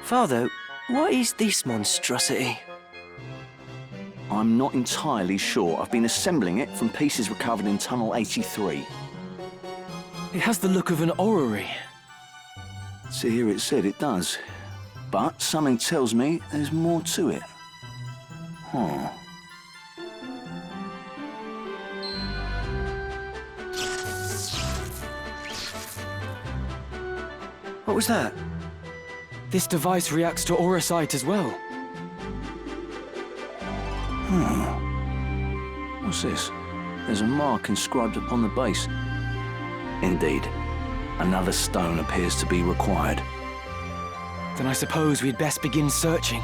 Father, what is this monstrosity? I'm not entirely sure. I've been assembling it from pieces recovered in Tunnel 83. It has the look of an orrery. See, here it said it does. But something tells me there's more to it. Huh. What was that? This device reacts to auracite as well. What's this? There's a mark inscribed upon the base. Indeed. Another stone appears to be required. Then I suppose we'd best begin searching.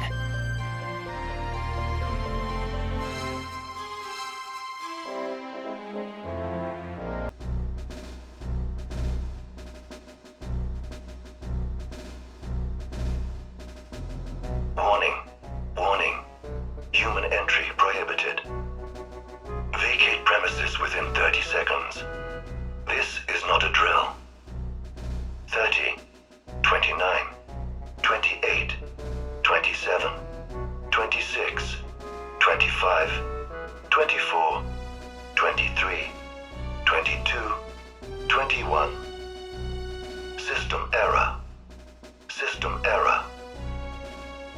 Warning. Warning. Human entry prohibited. Vacate premises within 30 seconds. This is not a drill. 30, 29, 28, 27, 26, 25, 24, 23, 22, 21. System error. System error.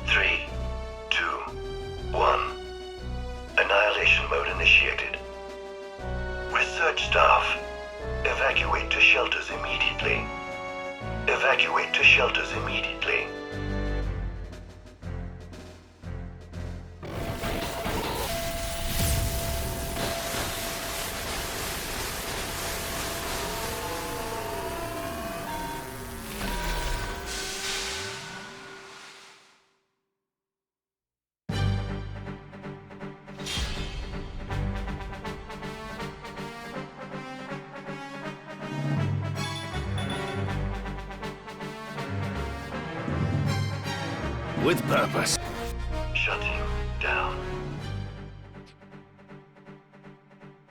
3, 2, 1. Annihilation mode initiated. Research staff, evacuate to shelters immediately. Evacuate to shelters immediately. With purpose. Shutting down.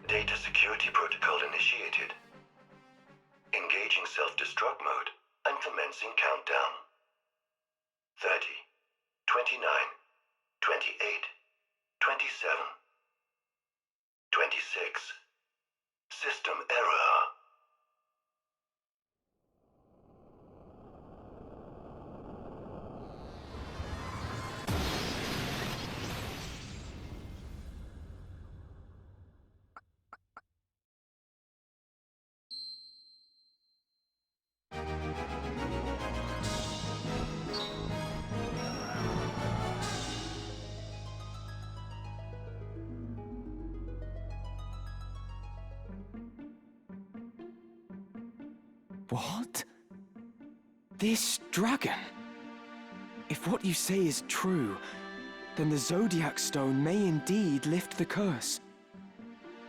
Data security protocol initiated. Engaging self-destruct mode and commencing countdown. 30, 29, 28, 27, 26. System error. What? This dragon? If what you say is true, then the Zodiac Stone may indeed lift the curse.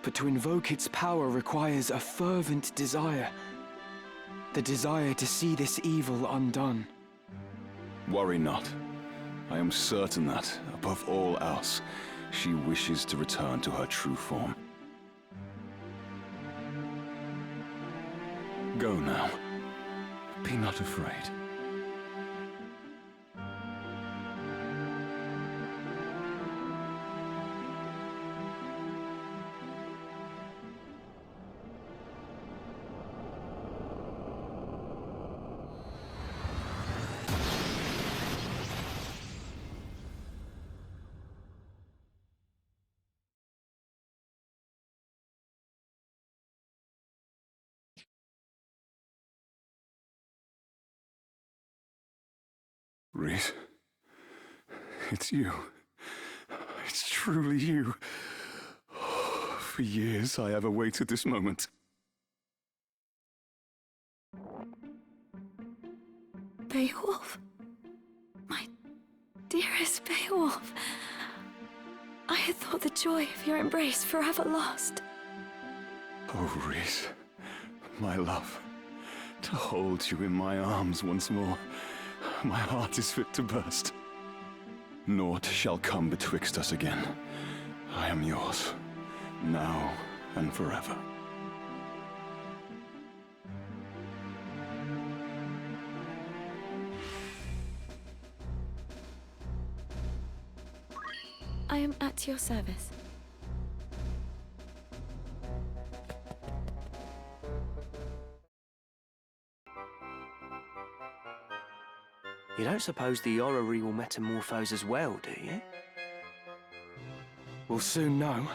But to invoke its power requires a fervent desire. The desire to see this evil undone. Worry not. I am certain that, above all else, she wishes to return to her true form. Go now. Be not afraid. Reese, it's you. It's truly you. For years I have awaited this moment. Beowulf? My dearest Beowulf. I had thought the joy of your embrace forever lost. Oh, Reese, my love, to hold you in my arms once more. My heart is fit to burst. Naught shall come betwixt us again. I am yours, now and forever. I am at your service. You don't suppose the orrery will metamorphose as well, do you? We'll soon know.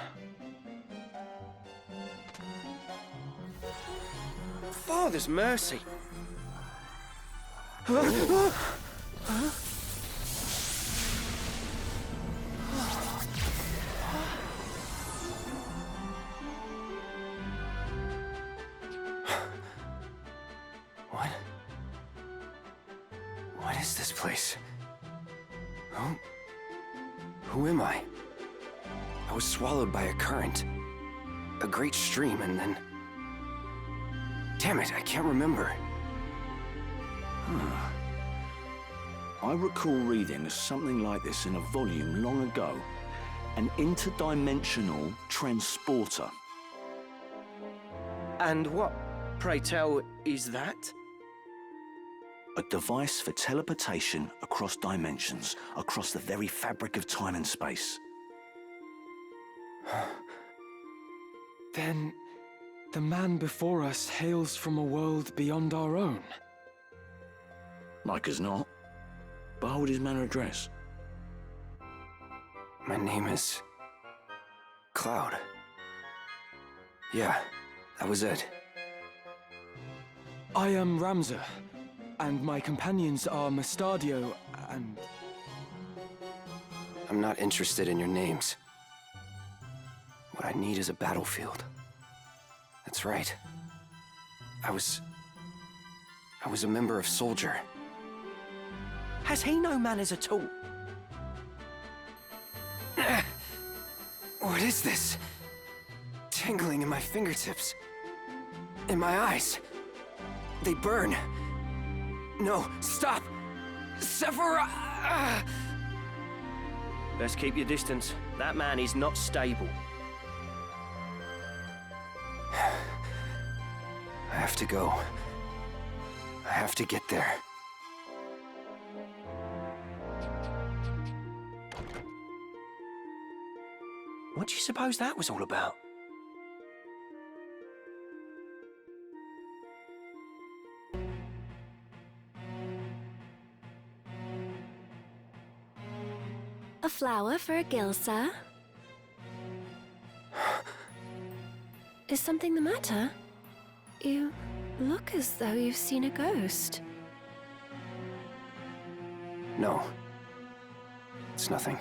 Father's mercy! What is this place? Who am I? I was swallowed by a current. A great stream, and then... Damn it, I can't remember. I recall reading something like this in a volume long ago. An interdimensional transporter. And what, pray tell, is that? A device for teleportation across dimensions, across the very fabric of time and space. Then, the man before us hails from a world beyond our own. Like as not. But hold his manor address. My name is... Cloud. Yeah, that was it. I am Ramza, and my companions are Mustadio and... I'm not interested in your names. What I need is a battlefield. That's right. I was a member of Soldier. Has he no manners at all? What is this? Tingling in my fingertips. In my eyes. They burn. No, stop! Sephora! Best keep your distance. That man is not stable. I have to go. I have to get there. What do you suppose that was all about? A flower for a gill, sir? Is something the matter? You look as though you've seen a ghost. No. It's nothing.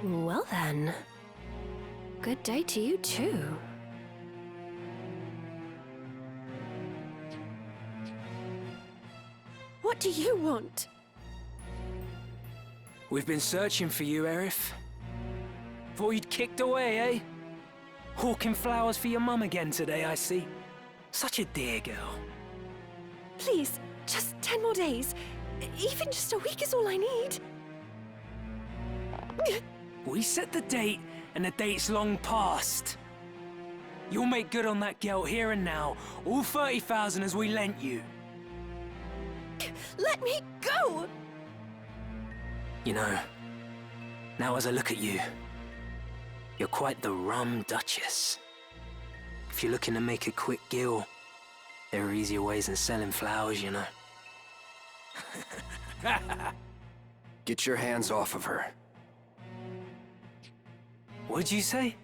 Well then, good day to you too. What do you want? We've been searching for you, Aerith. Thought you'd kicked away, eh? Hawking flowers for your mum again today, I see. Such a dear girl. Please, just 10 more days. Even just a week is all I need. We set the date, and the date's long past. You'll make good on that guilt here and now, all 30,000 as we lent you. Let me go! You know, now as I look at you, you're quite the rum duchess. If you're looking to make a quick gill, there are easier ways than selling flowers, you know. Get your hands off of her. What'd you say?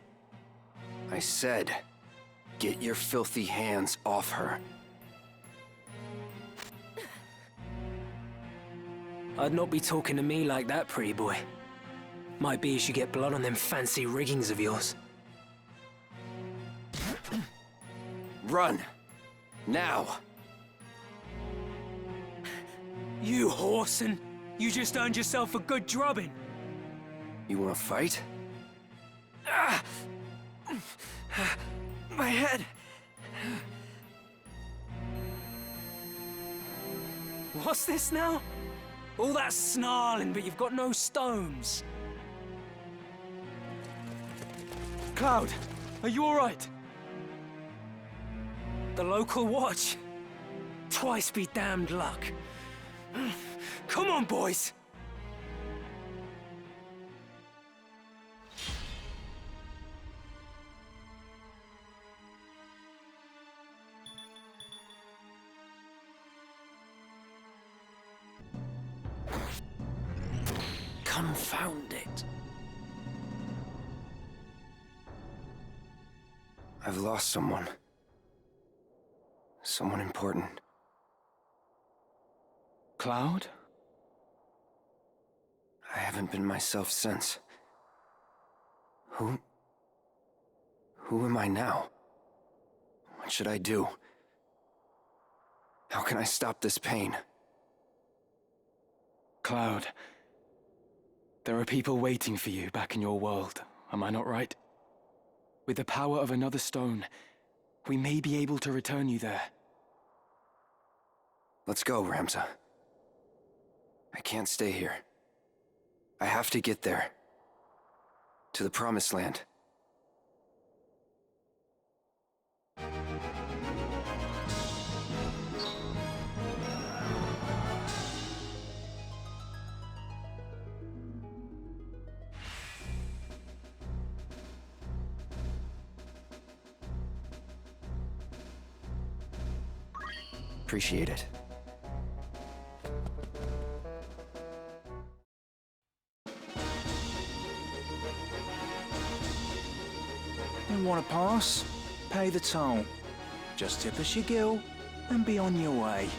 I said, get your filthy hands off her. I'd not be talking to me like that, pretty boy. Might be as you get blood on them fancy riggings of yours. Run! Now! You whoreson! You just earned yourself a good drubbing! You wanna fight? Ah! My head! What's this now? All that snarling, but you've got no stones. Cloud, are you alright? The local watch? Twice be damned luck. Come on, boys! Confound it. I've lost someone. Someone important. Cloud? I haven't been myself since. Who am I now? What should I do? How can I stop this pain? Cloud. There are people waiting for you back in your world, am I not right? With the power of another stone, we may be able to return you there. Let's go, Ramza. I can't stay here. I have to get there. To the Promised Land. Appreciate it. You want to pass? Pay the toll. Just tip us your gill and be on your way.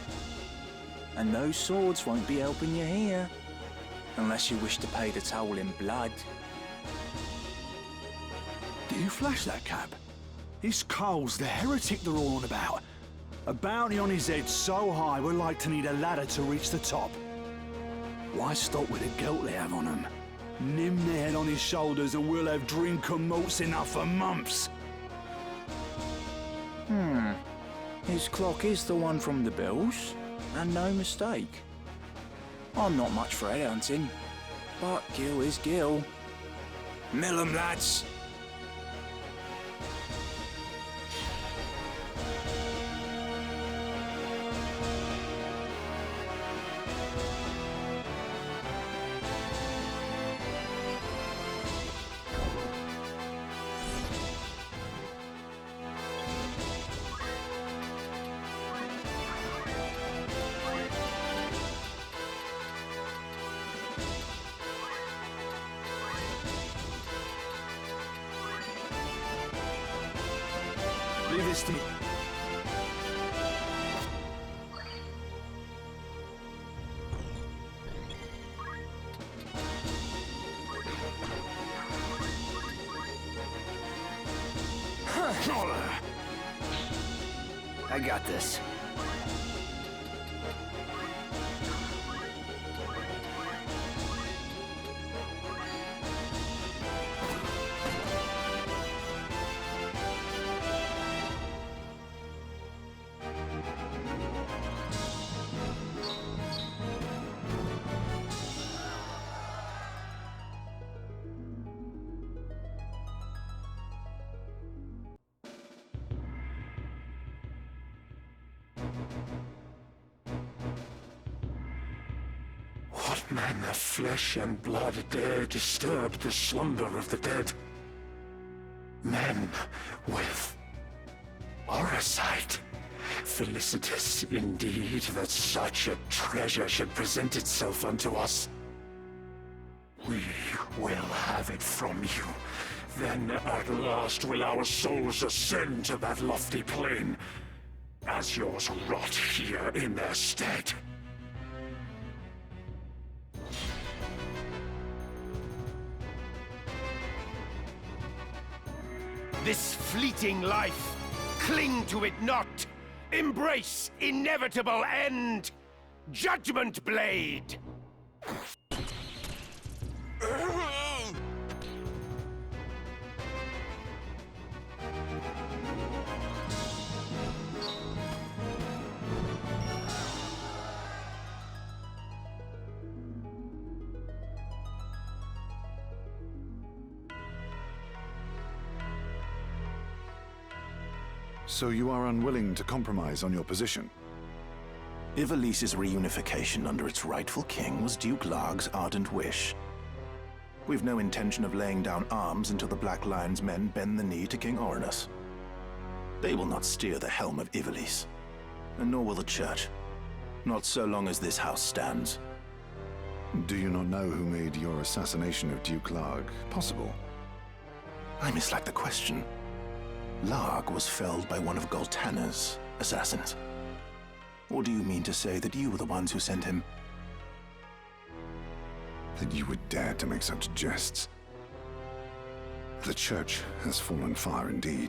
And those swords won't be helping you here, unless you wish to pay the toll in blood. Do you flash that cab? It's Cole's the heretic they're all on about. A bounty on his head so high we're like to need a ladder to reach the top. Why stop with the guilt they have on them? Nim their head on his shoulders and we'll have drink and malts enough for months. His clock is the one from the bills, and no mistake. I'm not much for headhunting, but Gil is Gil. Mill 'em, lads! Leave this to me. I got this. What man of flesh and blood dare disturb the slumber of the dead? Men with orasight. Felicitous indeed that such a treasure should present itself unto us. We will have it from you. Then at last will our souls ascend to that lofty plane, as yours rot here in their stead. This fleeting life, cling to it not. Embrace inevitable end. Judgment Blade! So you are unwilling to compromise on your position? Ivalice's reunification under its rightful king was Duke Larg's ardent wish. We've no intention of laying down arms until the Black Lion's men bend the knee to King Orinus. They will not steer the helm of Ivalice, and nor will the Church. Not so long as this house stands. Do you not know who made your assassination of Duke Larg possible? I mislike the question. Larg was felled by one of Goltanna's assassins. Or do you mean to say that you were the ones who sent him? That you would dare to make such jests. The Church has fallen far indeed.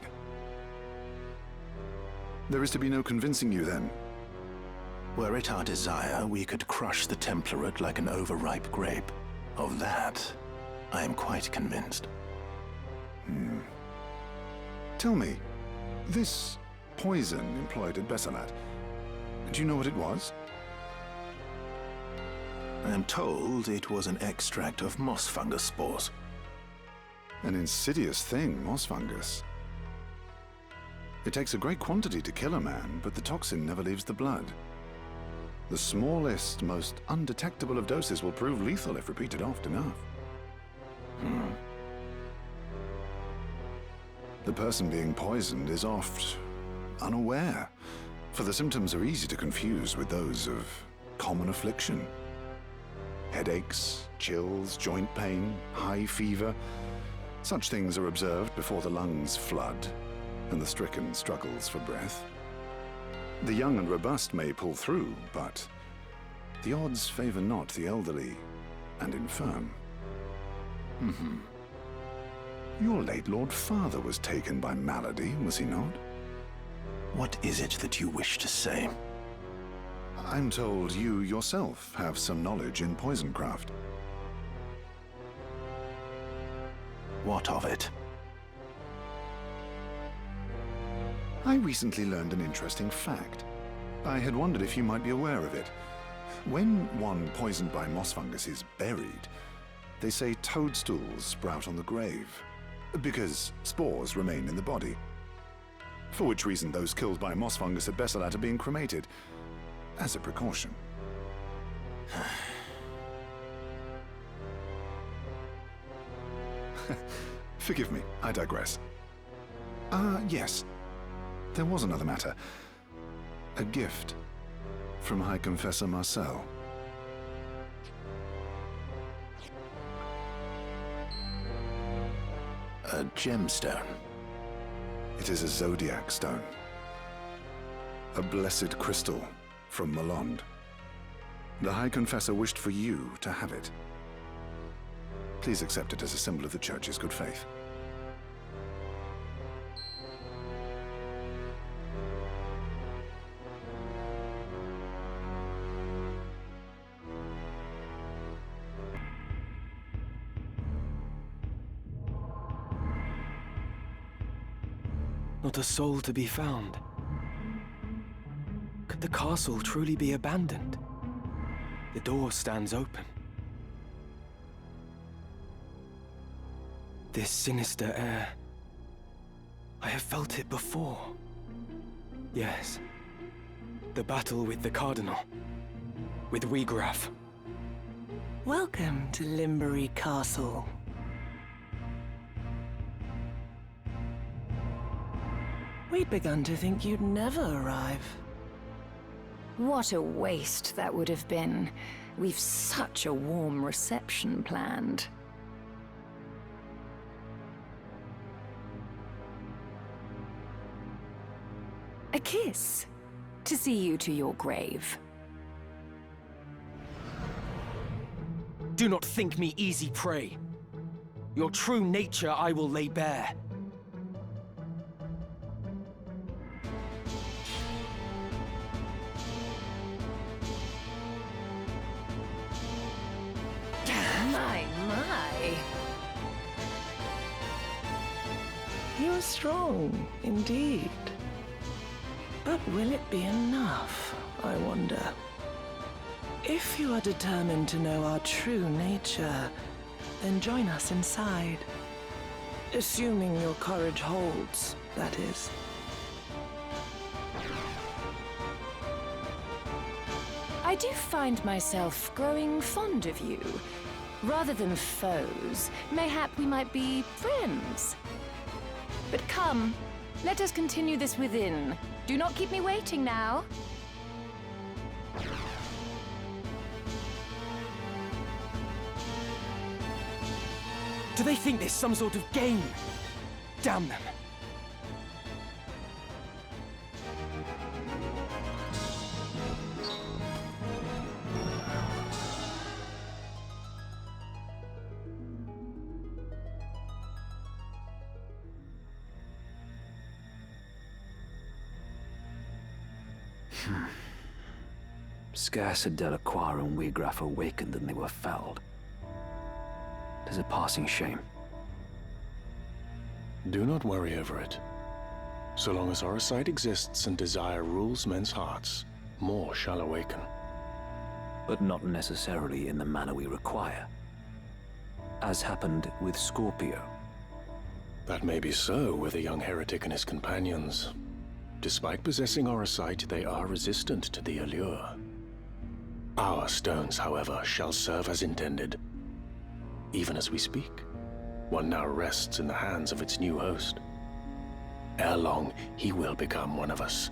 There is to be no convincing you, then. Were it our desire, we could crush the Template like an overripe grape. Of that, I am quite convinced. Tell me, this poison employed at Besselat, do you know what it was? I am told it was an extract of moss fungus spores. An insidious thing, moss fungus. It takes a great quantity to kill a man, but the toxin never leaves the blood. The smallest, most undetectable of doses will prove lethal if repeated often enough. The person being poisoned is oft unaware, for the symptoms are easy to confuse with those of common affliction. Headaches, chills, joint pain, high fever. Such things are observed before the lungs flood and the stricken struggles for breath. The young and robust may pull through, but the odds favor not the elderly and infirm. Your late Lord Father was taken by malady, was he not? What is it that you wish to say? I'm told you yourself have some knowledge in poisoncraft. What of it? I recently learned an interesting fact. I had wondered if you might be aware of it. When one poisoned by moss fungus is buried, they say toadstools sprout on the grave, because spores remain in the body. For which reason those killed by moss fungus at Besselat are being cremated, as a precaution. Forgive me, I digress. Yes. There was another matter. A gift from High Confessor Marcel. A gemstone? It is a zodiac stone. A blessed crystal from Malond. The High Confessor wished for you to have it. Please accept it as a symbol of the Church's good faith. Not a soul to be found. Could the castle truly be abandoned? The door stands open. This sinister air. I have felt it before. Yes. The battle with the Cardinal. With Wiegraf. Welcome to Limbury Castle. We'd begun to think you'd never arrive. What a waste that would have been. We've such a warm reception planned. A kiss to see you to your grave. Do not think me easy prey. Your true nature I will lay bare. My. You're strong, indeed. But will it be enough, I wonder? If you are determined to know our true nature, then join us inside. Assuming your courage holds, that is. I do find myself growing fond of you. Rather than foes, mayhap we might be friends. But come, let us continue this within. Do not keep me waiting now. Do they think there's some sort of game? Damn them. Scarce had Delacroix and Wiegraf awakened than they were felled. 'Tis a passing shame. Do not worry over it. So long as Orisight exists and desire rules men's hearts, more shall awaken. But not necessarily in the manner we require. As happened with Scorpio. That may be so with the young heretic and his companions. Despite possessing Orisight, they are resistant to the allure. Our stones, however, shall serve as intended. Even as we speak, one now rests in the hands of its new host. Ere long, he will become one of us.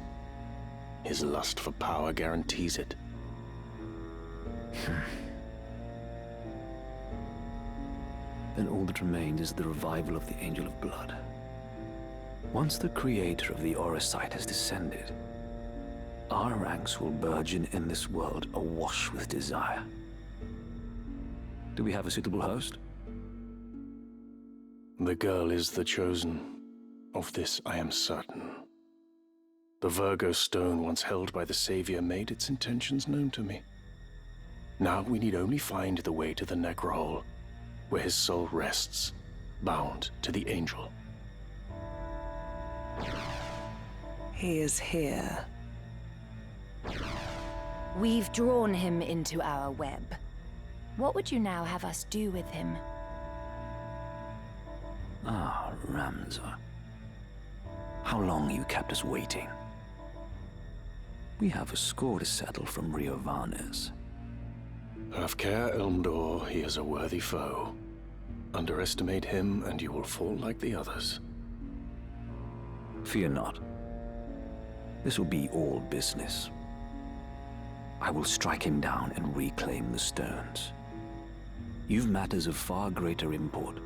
His lust for power guarantees it. Then all that remains is the revival of the Angel of Blood. Once the creator of the Orisight has descended, our ranks will burgeon in this world awash with desire. Do we have a suitable host? The girl is the chosen. Of this I am certain. The Virgo stone once held by the Savior made its intentions known to me. Now we need only find the way to the Necrohole, where his soul rests, bound to the Angel. He is here. We've drawn him into our web. What would you now have us do with him? Ah, Ramza. How long you kept us waiting? We have a score to settle from Rio Varnes. Have care, Elmdor, he is a worthy foe. Underestimate him and you will fall like the others. Fear not. This will be all business. I will strike him down and reclaim the stones. You've matters of far greater import.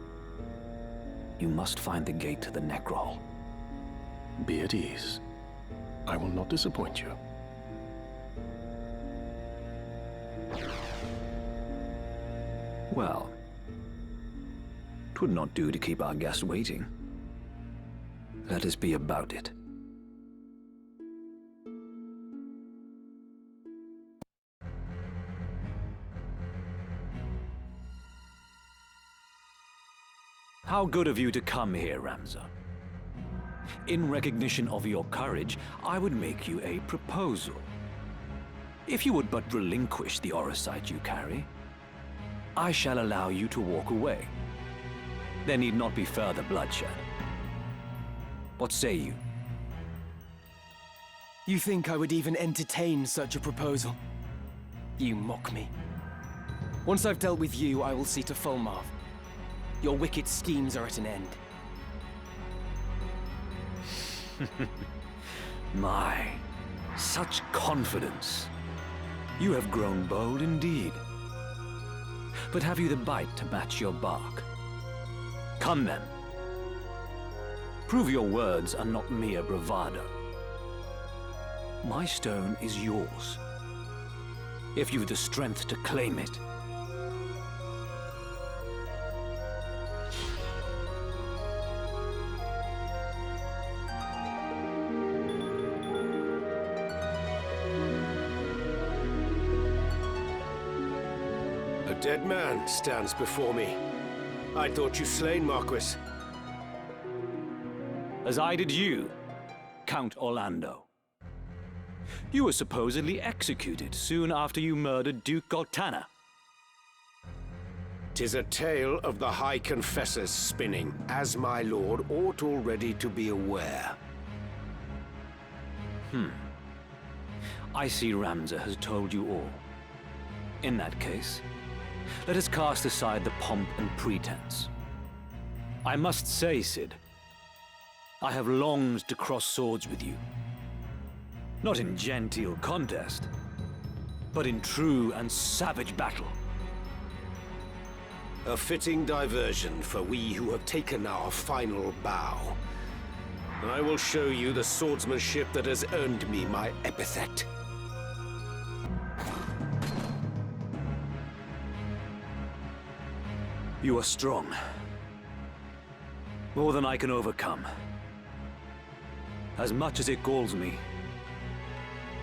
You must find the gate to the Necrohole. Be at ease. I will not disappoint you. Well, 'twould not do to keep our guest waiting. Let us be about it. How good of you to come here, Ramza. In recognition of your courage, I would make you a proposal. If you would but relinquish the Orisight you carry, I shall allow you to walk away. There need not be further bloodshed. What say you? You think I would even entertain such a proposal? You mock me. Once I've dealt with you, I will see to Fulmarv. Your wicked schemes are at an end. My, such confidence. You have grown bold indeed. But have you the bite to match your bark? Come then. Prove your words are not mere bravado. My stone is yours. If you've the strength to claim it. A dead man stands before me. I thought you slain, Marquis. As I did you, Count Orlando. You were supposedly executed soon after you murdered Duke Goltana. 'Tis a tale of the High Confessors spinning, as my lord ought already to be aware. I see Ramza has told you all. In that case, let us cast aside the pomp and pretense. I must say, Cid, I have longed to cross swords with you. Not in genteel contest, but in true and savage battle. A fitting diversion for we who have taken our final bow. I will show you the swordsmanship that has earned me my epithet. You are strong. More than I can overcome. As much as it galls me,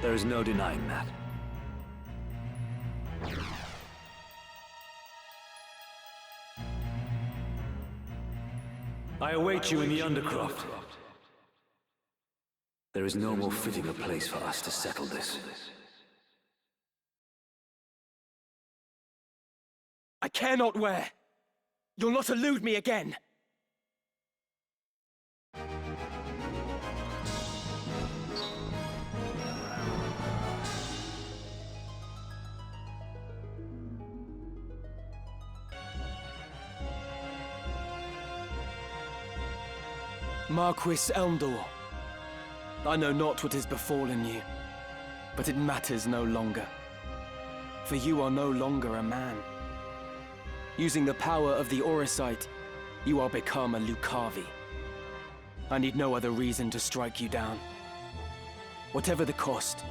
there is no denying that. I await you in the Undercroft. There is no more fitting a place for us to settle this. I care not where. You'll not elude me again. Marquis Elmdor, I know not what has befallen you, but it matters no longer. For you are no longer a man. Using the power of the Auracite, you are become a Lucavi. I need no other reason to strike you down. Whatever the cost,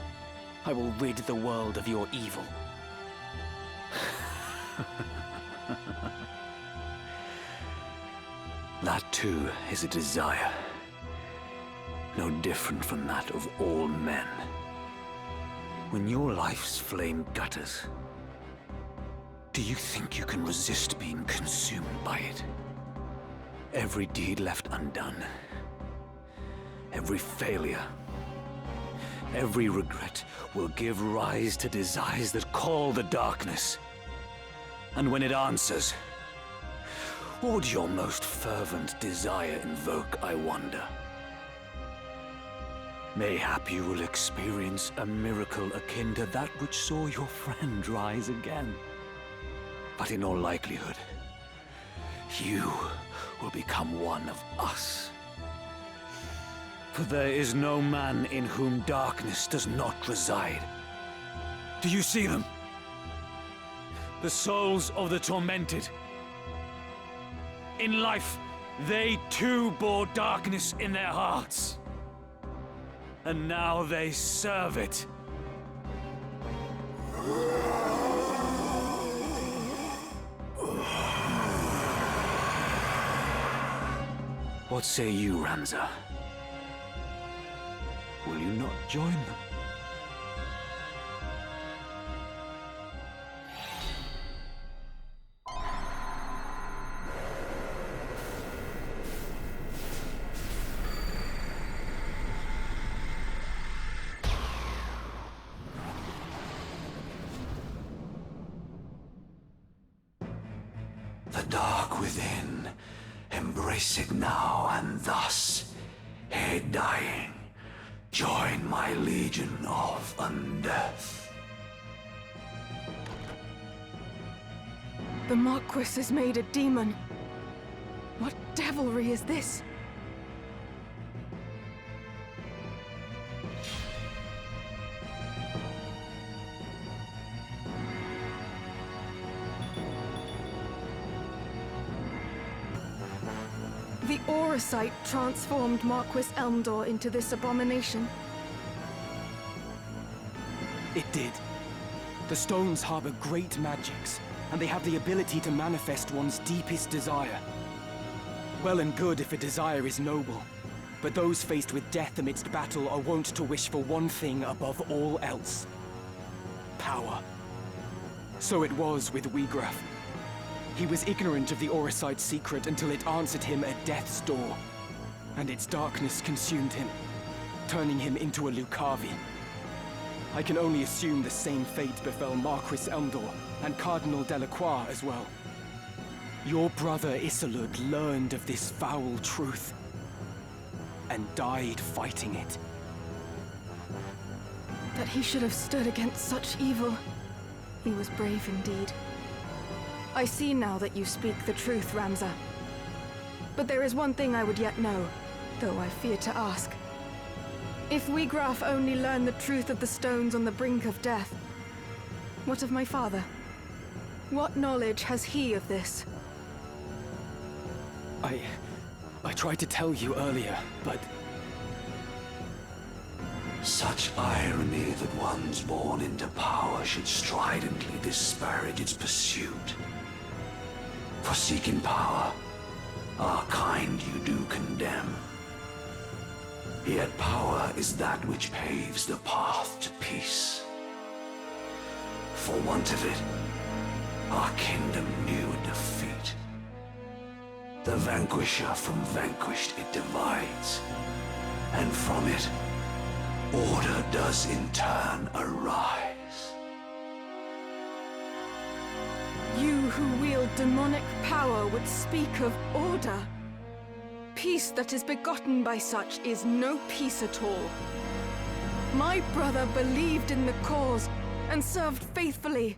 I will rid the world of your evil. That too is a desire. No different from that of all men. When your life's flame gutters, do you think you can resist being consumed by it? Every deed left undone, every failure, every regret will give rise to desires that call the darkness. And when it answers, what would your most fervent desire invoke, I wonder? Mayhap you will experience a miracle akin to that which saw your friend rise again. But in all likelihood, you will become one of us. For there is no man in whom darkness does not reside. Do you see them? The souls of the tormented. In life, they too bore darkness in their hearts. And now they serve it. What say you, Ramza? Will you not join them? The dark within, embrace it now, and thus, ere dying, join my legion of undeath. The Marquis is made a demon. What devilry is this? The Auracite transformed Marquis Elmdor into this abomination. It did. The stones harbor great magics, and they have the ability to manifest one's deepest desire. Well and good if a desire is noble, but those faced with death amidst battle are wont to wish for one thing above all else: power. So it was with Wiegraf. He was ignorant of the Auracite's secret until it answered him at death's door, and its darkness consumed him, turning him into a Lucavi. I can only assume the same fate befell Marquis Elmdor and Cardinal Delacroix as well. Your brother Isolud learned of this foul truth and died fighting it. That he should have stood against such evil He was brave indeed. I see now that you speak the truth, Ramza. But there is one thing I would yet know, though I fear to ask. If Wiegraf only learned the truth of the stones on the brink of death, what of my father? What knowledge has he of this? I tried to tell you earlier, but... Such irony that ones born into power should stridently disparage its pursuit. For seeking power, our kind you do condemn. Yet power is that which paves the path to peace. For want of it, our kingdom knew defeat. The vanquisher from vanquished it divides, and from it, order does in turn arise. You who wield demonic power would speak of order. Peace that is begotten by such is no peace at all. My brother believed in the cause and served faithfully.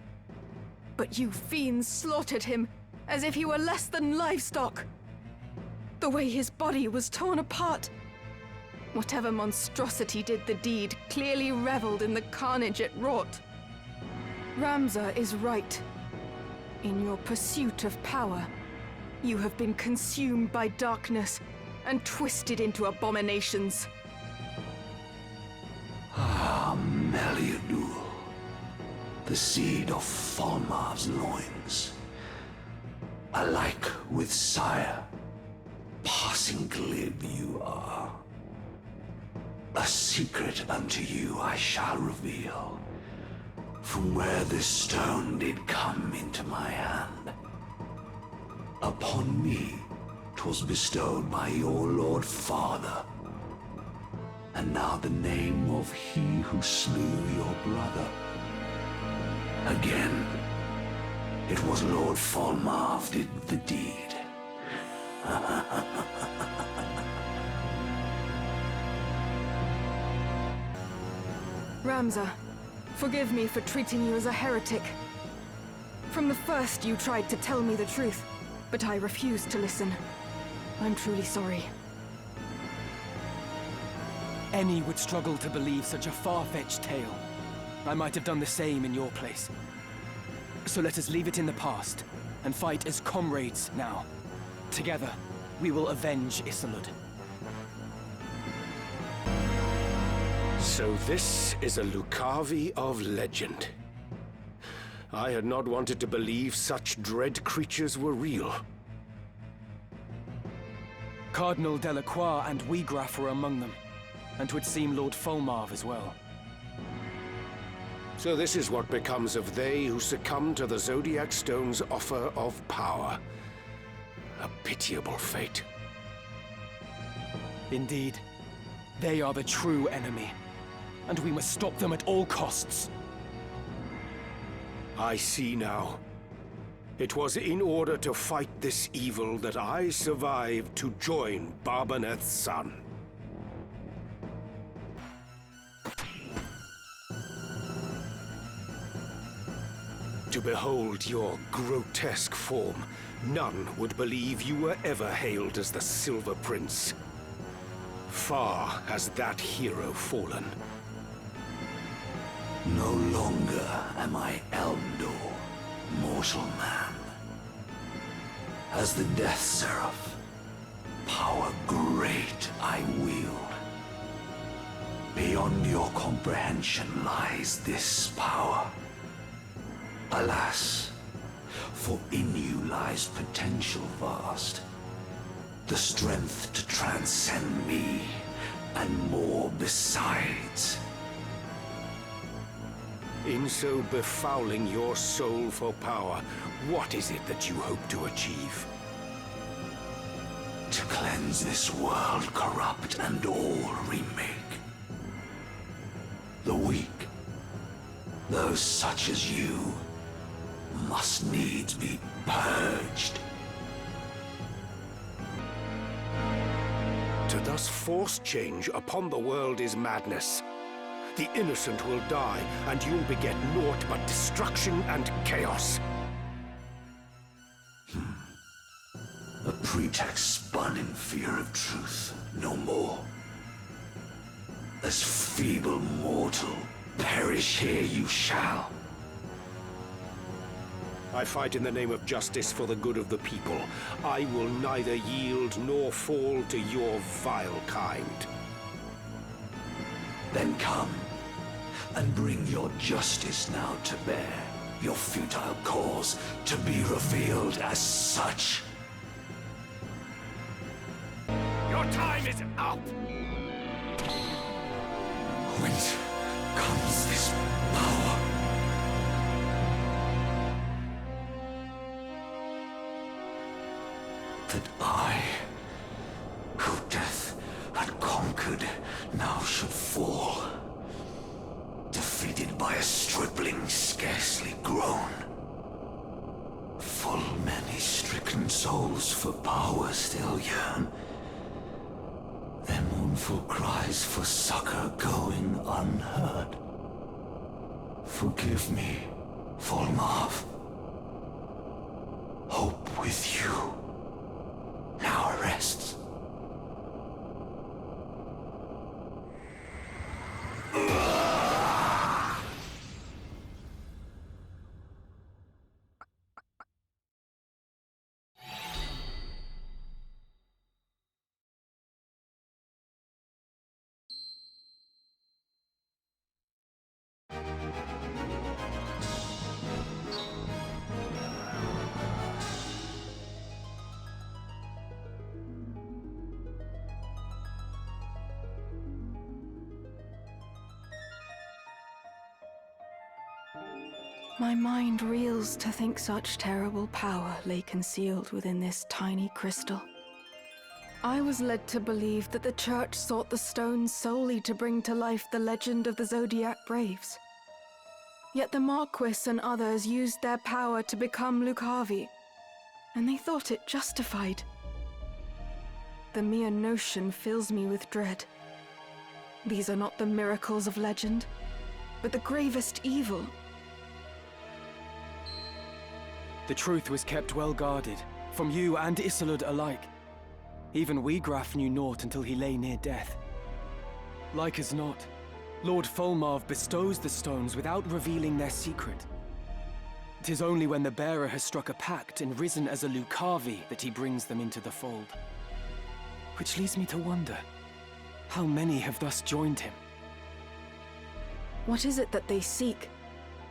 But you fiends slaughtered him as if he were less than livestock. The way his body was torn apart. Whatever monstrosity did the deed clearly reveled in the carnage it wrought. Ramza is right. In your pursuit of power, you have been consumed by darkness and twisted into abominations. Ah, Meliadul, the seed of Falmar's loins. Alike with sire, passing glib you are. A secret unto you I shall reveal. From where this stone did come into my hand. Upon me 'twas bestowed by your Lord Father. And now the name of he who slew your brother. Again, it was Lord Falmar did the deed. Ramza, forgive me for treating you as a heretic. From the first you tried to tell me the truth, but I refused to listen. I'm truly sorry. Any would struggle to believe such a far-fetched tale. I might have done the same in your place. So let us leave it in the past, and fight as comrades now. Together, we will avenge Isilud. So this is a Lucavi of legend. I had not wanted to believe such dread creatures were real. Cardinal Delacroix and Wiegraf were among them, and 'twould seem Lord Falmar as well. So this is what becomes of they who succumb to the Zodiac Stone's offer of power. A pitiable fate. Indeed. They are the true enemy, and we must stop them at all costs. I see now. It was in order to fight this evil that I survived to join Barbaneth's son. To behold your grotesque form, none would believe you were ever hailed as the Silver Prince. Far has that hero fallen. No longer am I Elmdor, mortal man. As the Death Seraph, power great I wield. Beyond your comprehension lies this power. Alas, for in you lies potential vast. The strength to transcend me, and more besides. In so befouling your soul for power, what is it that you hope to achieve? To cleanse this world corrupt and all remake. The weak, those such as you, must needs be purged. To thus force change upon the world is madness. The innocent will die, and you'll beget naught but destruction and chaos. A pretext spun in fear of truth, no more. As feeble mortal, perish here you shall. I fight in the name of justice for the good of the people. I will neither yield nor fall to your vile kind. Then come, and bring your justice now to bear, your futile cause to be revealed as such. Your time is up! Whence comes this power? That I, who death had conquered, now should fall, defeated by a stripling scarcely grown. Full many stricken souls for power still yearn, their mournful cries for succor going unheard. Forgive me, Volmarv. Hope with you now rests. My mind reels to think such terrible power lay concealed within this tiny crystal. I was led to believe that the Church sought the stones solely to bring to life the legend of the Zodiac Braves. Yet the Marquis and others used their power to become Lucavi, and they thought it justified. The mere notion fills me with dread. These are not the miracles of legend, but the gravest evil. The truth was kept well guarded, from you and Isolde alike. Even Wiegraf knew naught until he lay near death. Like as not, Lord Volmarv bestows the stones without revealing their secret. 'Tis only when the bearer has struck a pact and risen as a Lucavi that he brings them into the fold. Which leads me to wonder, how many have thus joined him? What is it that they seek?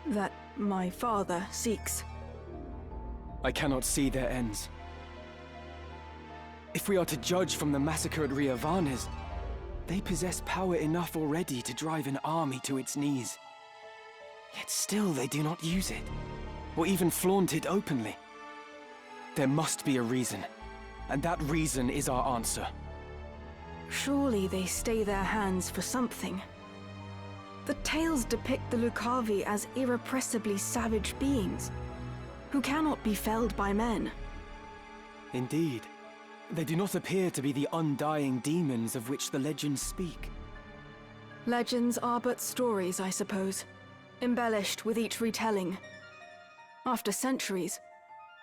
That my father seeks? I cannot see their ends. If we are to judge from the massacre at Riovanes, they possess power enough already to drive an army to its knees. Yet still they do not use it, or even flaunt it openly. There must be a reason, and that reason is our answer. Surely they stay their hands for something. The tales depict the Lucavi as irrepressibly savage beings, who cannot be felled by men. Indeed. They do not appear to be the undying demons of which the legends speak. Legends are but stories, I suppose, embellished with each retelling. After centuries,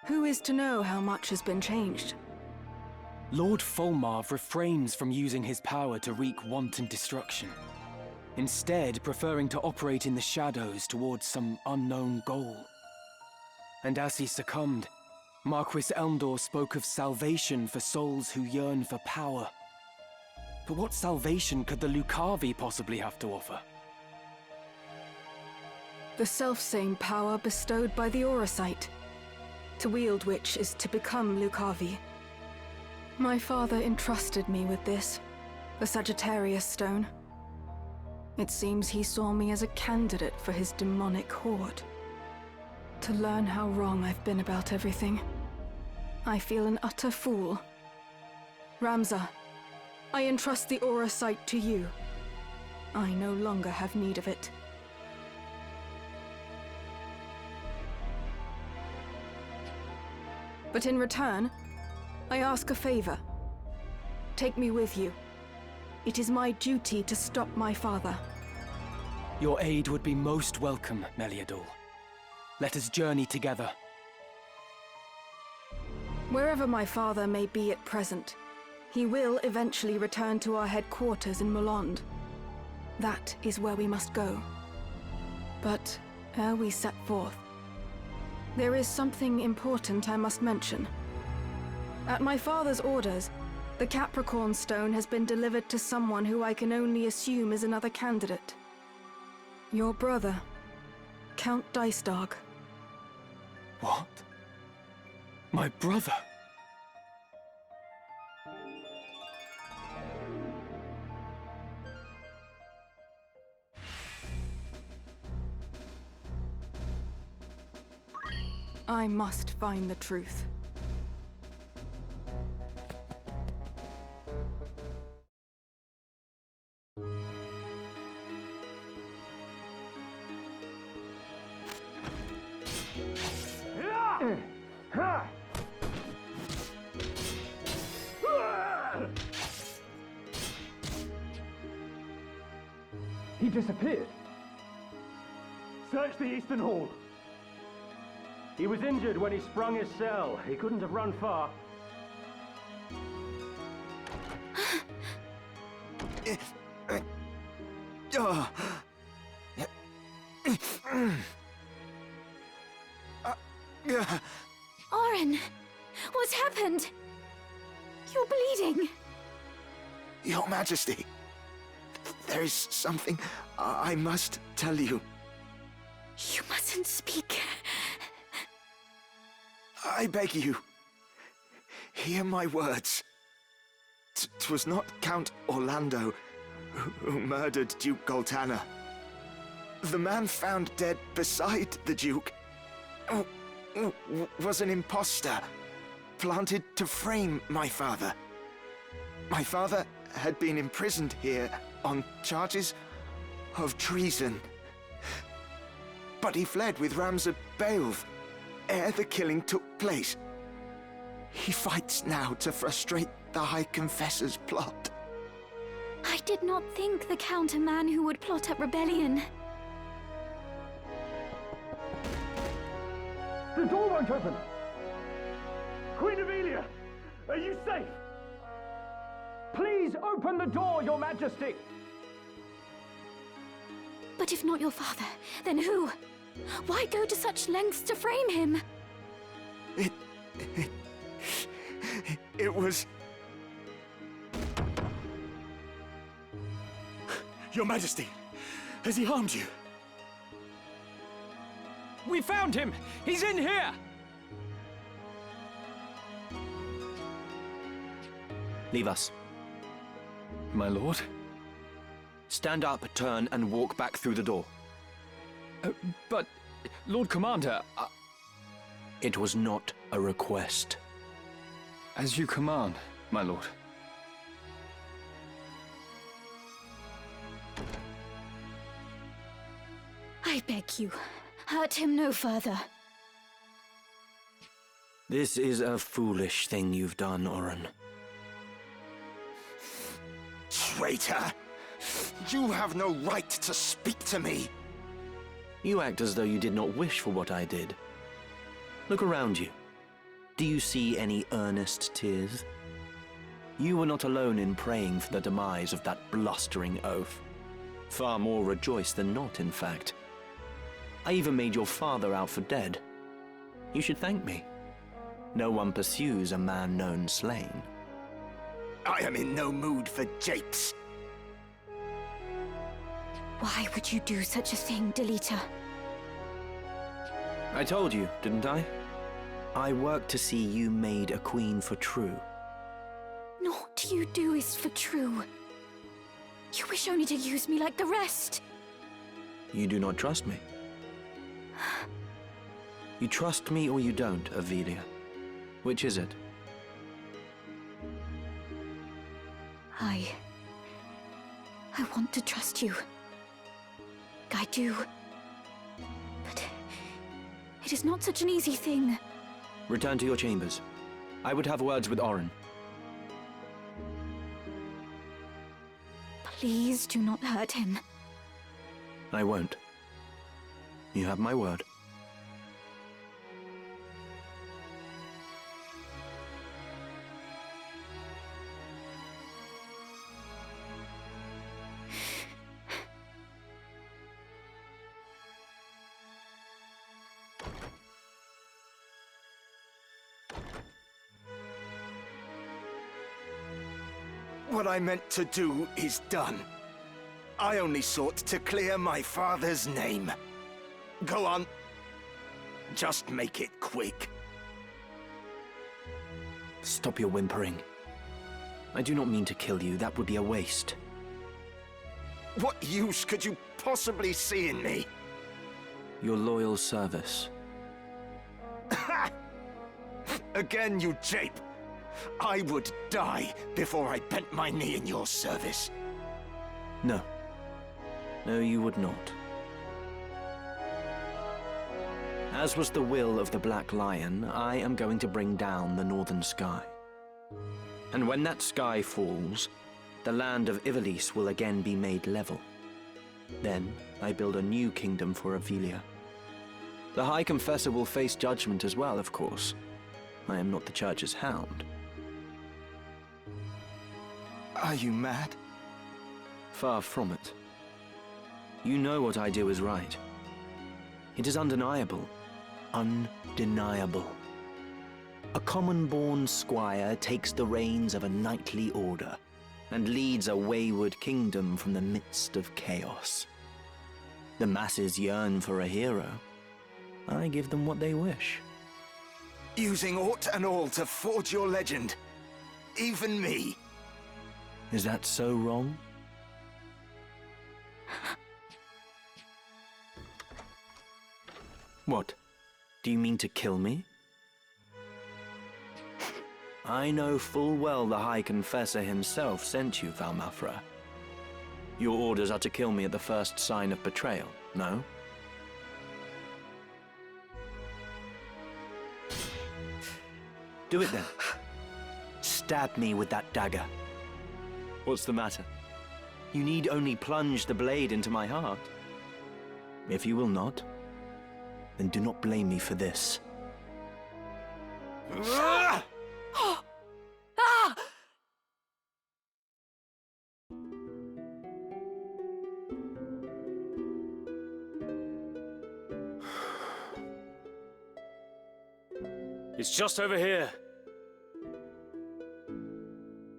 who is to know how much has been changed? Lord Volmarv refrains from using his power to wreak wanton destruction, instead preferring to operate in the shadows towards some unknown goal. And as he succumbed, Marquis Elmdor spoke of salvation for souls who yearn for power. But what salvation could the Lucavi possibly have to offer? The selfsame power bestowed by the Auracite, to wield which is to become Lucavi. My father entrusted me with this, the Sagittarius Stone. It seems he saw me as a candidate for his demonic horde. To learn how wrong I've been about everything, I feel an utter fool. Ramza, I entrust the Auracite to you. I no longer have need of it. But in return, I ask a favor. Take me with you. It is my duty to stop my father. Your aid would be most welcome, Meliador. Let us journey together. Wherever my father may be at present, he will eventually return to our headquarters in Molond. That is where we must go. But ere we set forth, there is something important I must mention. At my father's orders, the Capricorn Stone has been delivered to someone who I can only assume is another candidate. Your brother, Count Dystarg. What? My brother? I must find the truth. He disappeared. Search the Eastern Hall. He was injured when he sprung his cell. He couldn't have run far. Oren, what's happened? You're bleeding. Your Majesty, there is something I must tell you. You mustn't speak. I beg you, hear my words. 'Twas not Count Orlando who murdered Duke Goltana. The man found dead beside the Duke was an impostor, planted to frame my father. My father had been imprisoned here on charges of treason. But he fled with Ramza Beowulf ere the killing took place. He fights now to frustrate the High Confessor's plot. I did not think the Count a man who would plot up rebellion. The door won't open! Queen Ivalice, are you safe? Please open the door, Your Majesty! But if not your father, then who? Why go to such lengths to frame him? It was... Your Majesty, has he harmed you? We found him! He's in here! Leave us. My lord? Stand up, turn, and walk back through the door. But, Lord Commander, It was not a request. As you command, my lord. I beg you, hurt him no further. This is a foolish thing you've done, Oren. Traitor! You have no right to speak to me! You act as though you did not wish for what I did. Look around you. Do you see any earnest tears? You were not alone in praying for the demise of that blustering oaf. Far more rejoiced than not, in fact. I even made your father out for dead. You should thank me. No one pursues a man known slain. I am in no mood for japes. Why would you do such a thing, Delita? I told you, didn't I? I worked to see you made a queen for true. Naught you do is for true. You wish only to use me like the rest. You do not trust me. You trust me or you don't, Ivalice. Which is it? I want to trust you. I do. But it is not such an easy thing. Return to your chambers. I would have words with Oren. Please do not hurt him. I won't. You have my word. What I meant to do is done. I only sought to clear my father's name. Go on. Just make it quick. Stop your whimpering. I do not mean to kill you. That would be a waste. What use could you possibly see in me? Your loyal service. Again, you jape. I would die before I bent my knee in your service. No. No, you would not. As was the will of the Black Lion, I am going to bring down the northern sky. And when that sky falls, the land of Ivalice will again be made level. Then I build a new kingdom for Ivalice. The High Confessor will face judgment as well, of course. I am not the Church's hound. Are you mad? Far from it. You know what I do is right. It is undeniable. Undeniable. A common-born squire takes the reins of a knightly order and leads a wayward kingdom from the midst of chaos. The masses yearn for a hero. I give them what they wish. Using aught and all to forge your legend. Even me. Is that so wrong? What? Do you mean to kill me? I know full well the High Confessor himself sent you, Valmafra. Your orders are to kill me at the first sign of betrayal, no? Do it then. Stab me with that dagger. What's the matter? You need only plunge the blade into my heart. If you will not, then do not blame me for this. It's just over here.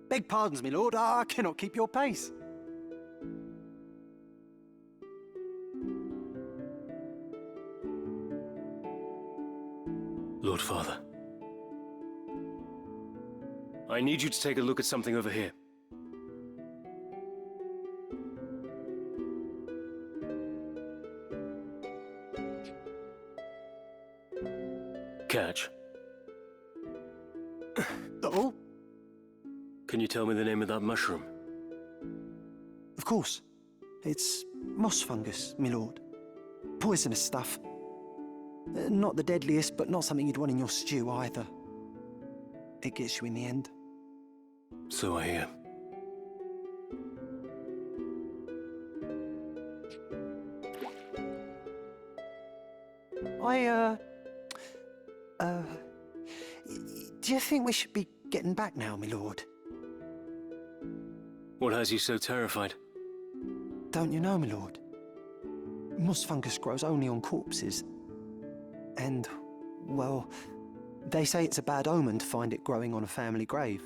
Beg pardons, my lord. I cannot keep your pace. Lord Father. I need you to take a look at something over here. Catch. Oh? Can you tell me the name of that mushroom? Of course. It's moss fungus, my lord. Poisonous stuff. Not the deadliest, but not something you'd want in your stew either. It gets you in the end. So I hear. Do you think we should be getting back now, my lord? What has you so terrified? Don't you know, my lord? Moss fungus grows only on corpses. And, well, they say it's a bad omen to find it growing on a family grave.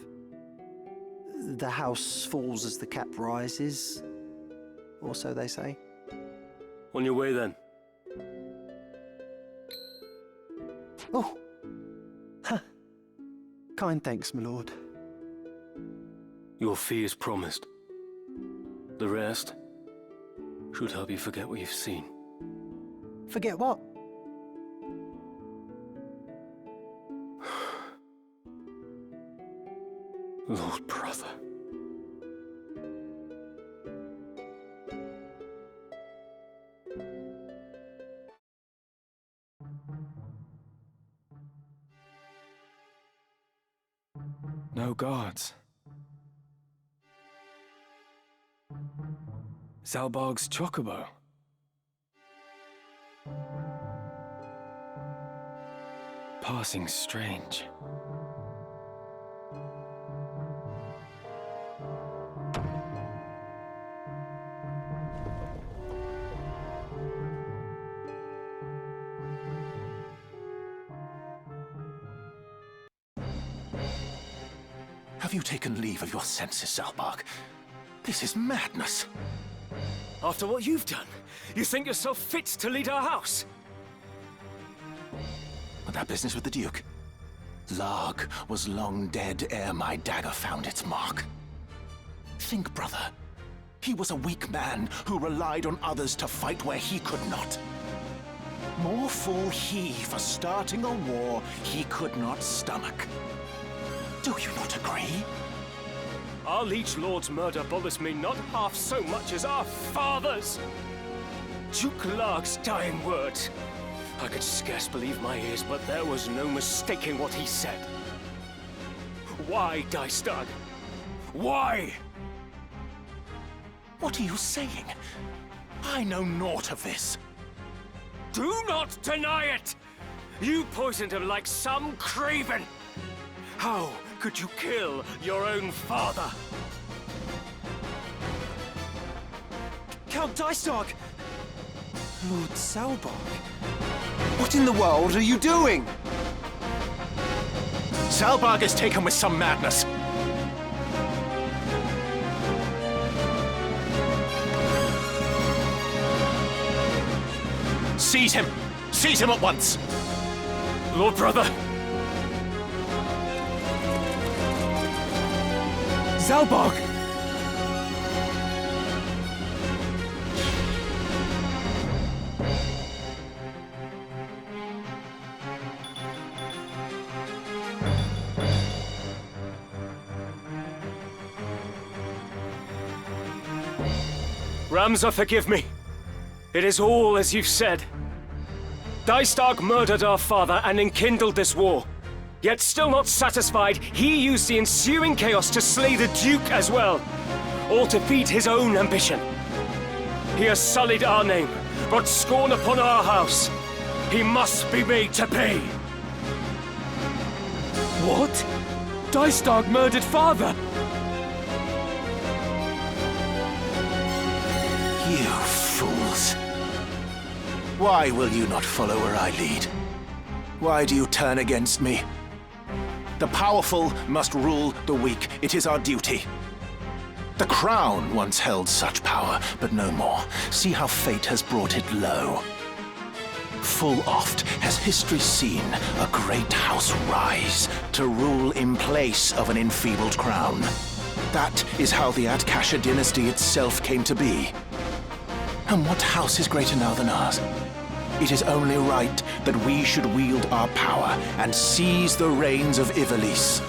The house falls as the cap rises, or so they say. On your way then. Oh! Huh. Kind thanks, my lord. Your fee is promised. The rest should help you forget what you've seen. Forget what? Lord Brother. No guards. Zalbarg's chocobo. passing strange. Have you taken leave of your senses, Zalbark? This is madness. After what you've done, you think yourself fit to lead our house? But that business with the Duke? Larg was long dead ere my dagger found its mark. Think, brother. He was a weak man who relied on others to fight where he could not. More fool he for starting a war he could not stomach. Do you not agree? Our liege lord's murder bothers me not half so much as our father's. Duke Larg's dying words. I could scarce believe my ears, but there was no mistaking what he said. Why, Dystag? Why? What are you saying? I know naught of this. Do not deny it! You poisoned him like some craven! How could you kill your own father? Count Dystag! Lord Zalbark? What in the world are you doing? Zalbark is taken with some madness. Seize him! Seize him at once! Lord brother! Zalbark! Ramza, forgive me. It is all as you've said. Dystag murdered our father and enkindled this war. Yet still not satisfied, he used the ensuing chaos to slay the Duke as well, all to feed his own ambition. He has sullied our name, brought scorn upon our house. He must be made to pay. What? Dystag murdered father? You fools. Why will you not follow where I lead? Why do you turn against me? The powerful must rule the weak. It is our duty. The crown once held such power, but no more. See how fate has brought it low. Full oft has history seen a great house rise to rule in place of an enfeebled crown. That is how the Atkasha dynasty itself came to be. And what house is greater now than ours? It is only right that we should wield our power and seize the reins of Ivalice.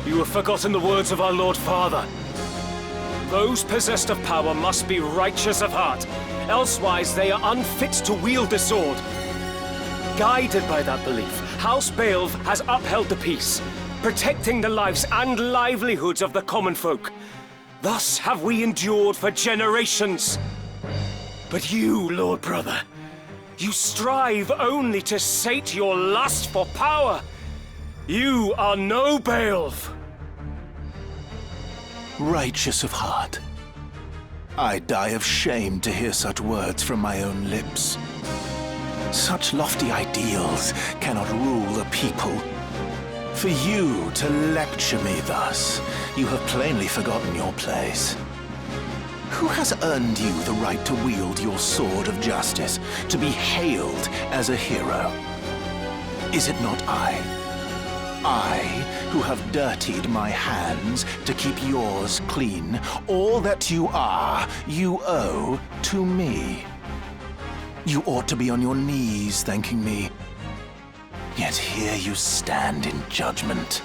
You have forgotten the words of our Lord Father. Those possessed of power must be righteous of heart, elsewise they are unfit to wield the sword. Guided by that belief, House Beowulf has upheld the peace, protecting the lives and livelihoods of the common folk. Thus have we endured for generations. But you, Lord Brother, you strive only to sate your lust for power. You are no Beowulf. Righteous of heart. I die of shame to hear such words from my own lips. Such lofty ideals cannot rule a people. For you to lecture me thus, you have plainly forgotten your place. Who has earned you the right to wield your sword of justice, to be hailed as a hero? Is it not I? I, who have dirtied my hands to keep yours clean. All that you are, you owe to me. You ought to be on your knees thanking me. Yet here you stand in judgment.